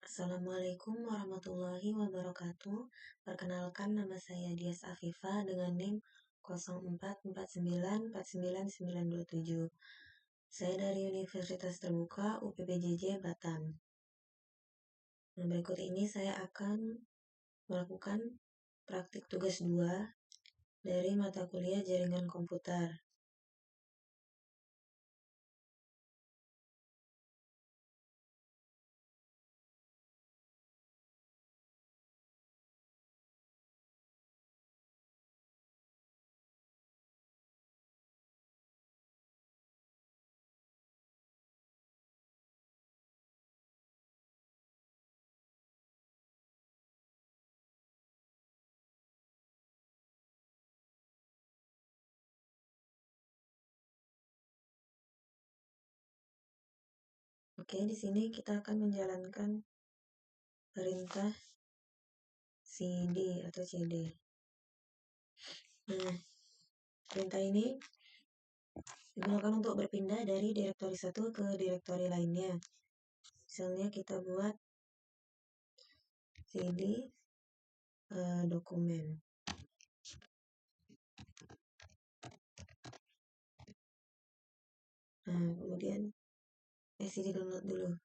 Assalamualaikum warahmatullahi wabarakatuh. Perkenalkan, nama saya Dias Afifah dengan NIM 0449499927. Saya dari Universitas Terbuka UPPJJ Batam. Nah, berikut ini saya akan melakukan praktik tugas 2 dari mata kuliah Jaringan Komputer. Oke, di sini kita akan menjalankan perintah cd atau cd. Nah, perintah ini digunakan untuk berpindah dari direktori satu ke direktori lainnya. Misalnya kita buat cd dokumen. Nah, kemudian cd download dulu.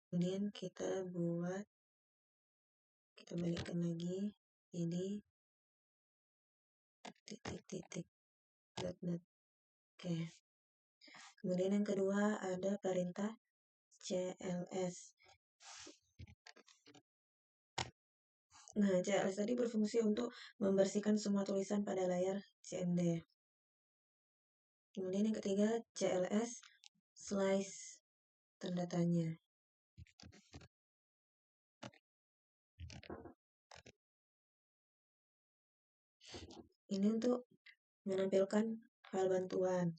Kemudian kita balikkan lagi cd titik dot. Oke. Kemudian yang kedua ada perintah cls. Nah, cls tadi berfungsi untuk membersihkan semua tulisan pada layar CMD. Kemudian yang ketiga cls slice tanda tanya. Ini untuk menampilkan file bantuan.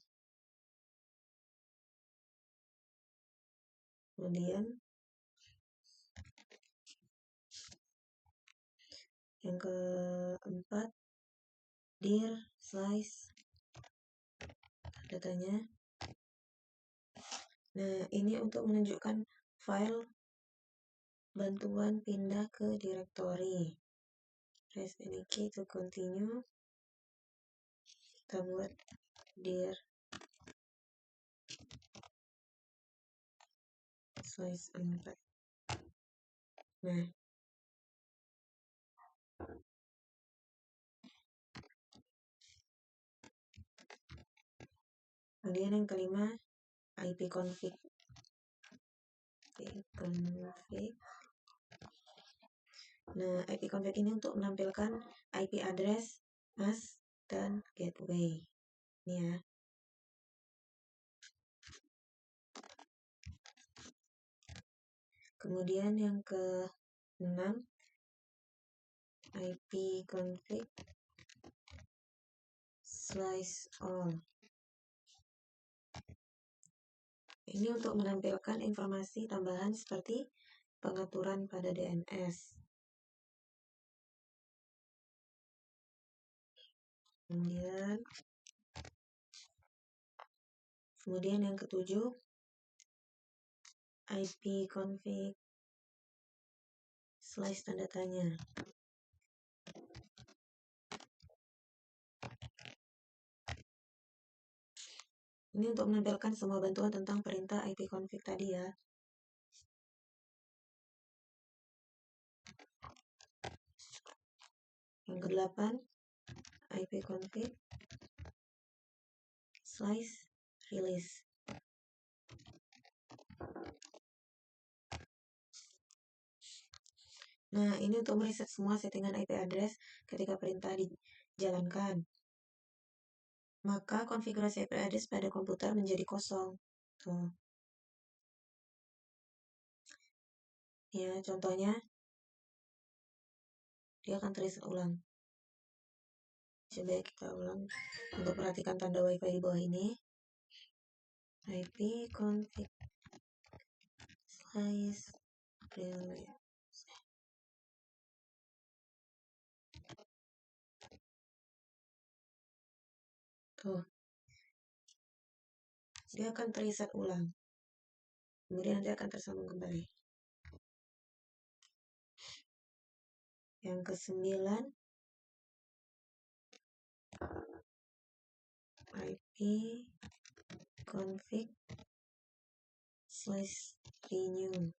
Kemudian yang keempat dir slice tanda tanya. Nah, ini untuk menunjukkan file bantuan pindah ke direktori. Press any key to continue. Kita buat dir slice 4. Nah, kemudian yang kelima ipconfig. Nah, ipconfig ini untuk menampilkan IP address, mask, dan gateway. Ini ya. Kemudian yang ke-6 ipconfig slice all. Ini untuk menampilkan informasi tambahan seperti pengaturan pada DNS. Kemudian yang ke-7 ipconfig slice tanda tanya. Ini untuk menampilkan semua bantuan tentang perintah ipconfig tadi ya. Yang ke-8 ipconfig slice release. Nah, ini untuk mereset semua settingan IP address ketika perintah dijalankan. Maka konfigurasi IP address pada komputer menjadi kosong. Tuh. Ya, contohnya dia akan terreset ulang. Coba kita ulang untuk perhatikan tanda WiFi di bawah ini. ipconfig slice release. Tuh, dia akan teriset ulang. Kemudian nanti akan tersambung kembali. Yang ke-9, IP config /renew.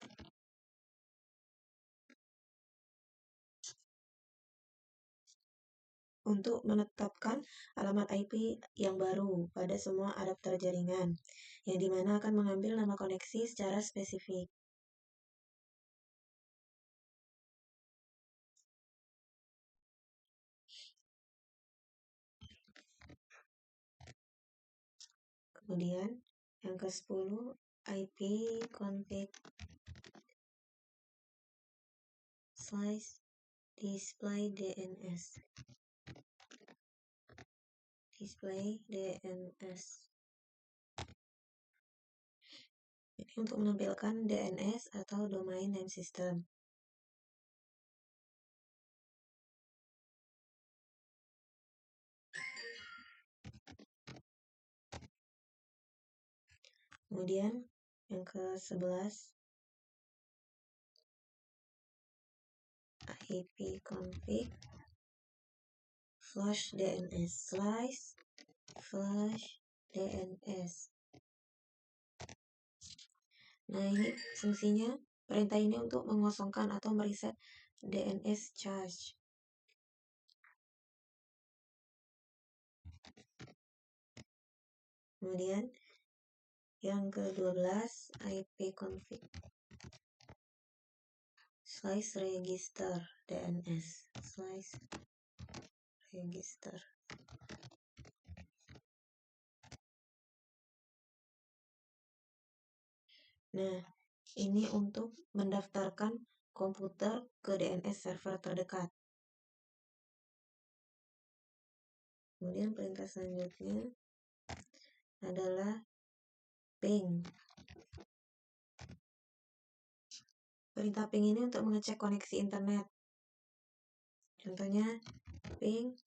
Untuk menetapkan alamat IP yang baru pada semua adapter jaringan, yang dimana akan mengambil nama koneksi secara spesifik. Kemudian yang ke-10, IP config /display DNS. Display DNS. Ini untuk menampilkan DNS atau Domain Name System. Kemudian yang ke-11, IP config /DNS. /DNS. Nah, ini fungsinya, perintah ini untuk mengosongkan atau mereset DNS cache. Kemudian yang ke-12, IP config /register DNS. /register. Nah, ini untuk mendaftarkan komputer ke DNS server terdekat. Kemudian perintah selanjutnya adalah ping. Perintah ping ini untuk mengecek koneksi internet. Contohnya ping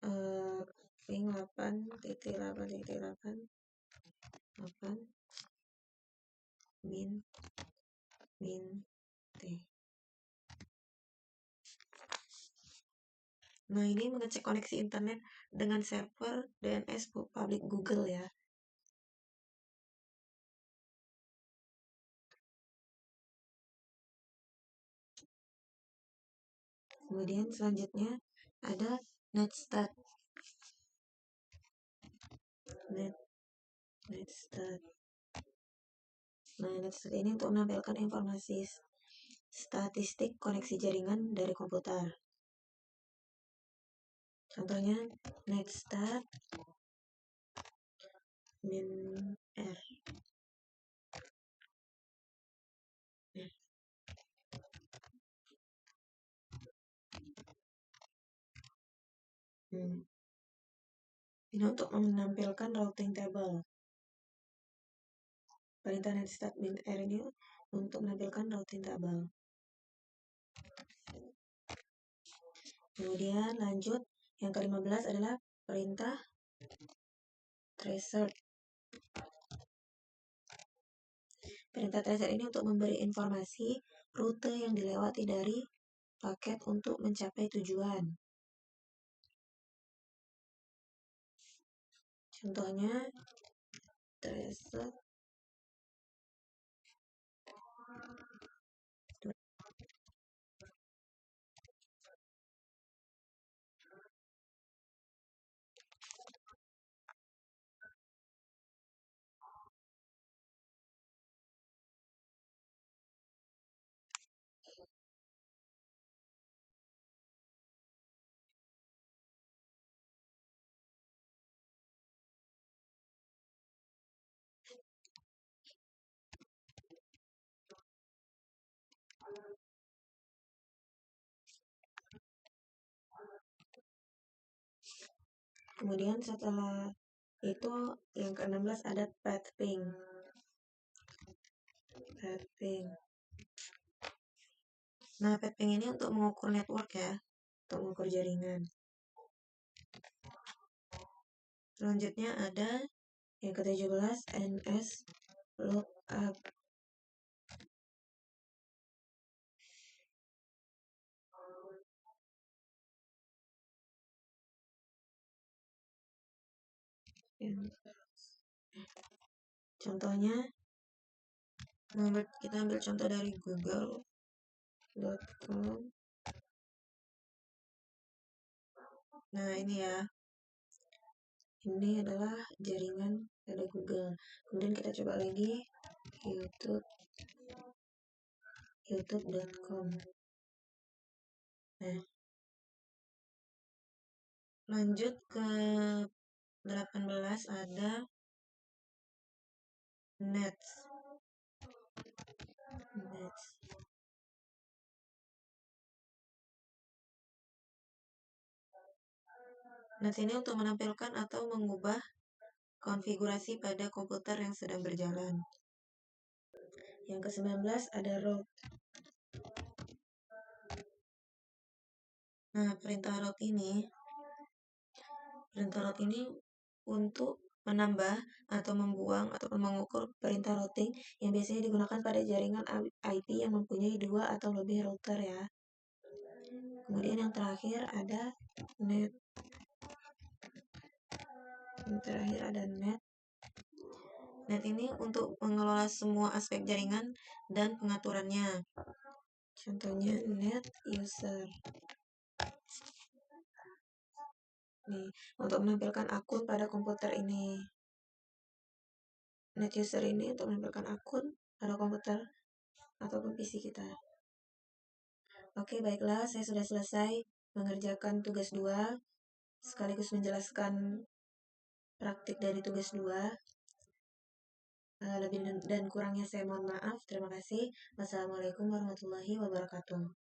8.8.8 -t. Nah, ini mengecek koneksi internet dengan server DNS public Google ya. Kemudian selanjutnya ada netstat. Netstat. Nah, netstat ini untuk menampilkan informasi statistik koneksi jaringan dari komputer. Contohnya netstat -r. Ini untuk menampilkan routing table. Perintah netstat -r ini untuk menampilkan routing table. Kemudian lanjut, yang ke-15 adalah perintah tracer. Perintah tracer ini untuk memberi informasi rute yang dilewati dari paket untuk mencapai tujuan. Contohnya tracer Kemudian setelah itu yang ke-16 ada pathing. Nah, petpeng ini untuk mengukur network ya, untuk mengukur jaringan. Selanjutnya ada yang ke-17, NS lookup. Contohnya, kita ambil contoh dari google.com. Nah, ini ya. Ini adalah jaringan pada Google. Kemudian kita coba lagi youtube.com. Nah, lanjut ke 18 ada Nets. Nets ini untuk menampilkan atau mengubah konfigurasi pada komputer yang sedang berjalan. Yang ke-19 ada root. Nah, perintah root ini untuk menambah atau membuang atau mengukur perintah routing yang biasanya digunakan pada jaringan IP yang mempunyai 2 atau lebih router ya. Kemudian yang terakhir ada net. Net ini untuk mengelola semua aspek jaringan dan pengaturannya. Contohnya net user. Nih, untuk menampilkan akun pada komputer ini. Net user ini untuk menampilkan akun pada komputer ataupun PC kita. Oke, baiklah, saya sudah selesai mengerjakan tugas 2 sekaligus menjelaskan praktik dari tugas 2. Lebih dan kurangnya saya mohon maaf. Terima kasih. Wassalamualaikum warahmatullahi wabarakatuh.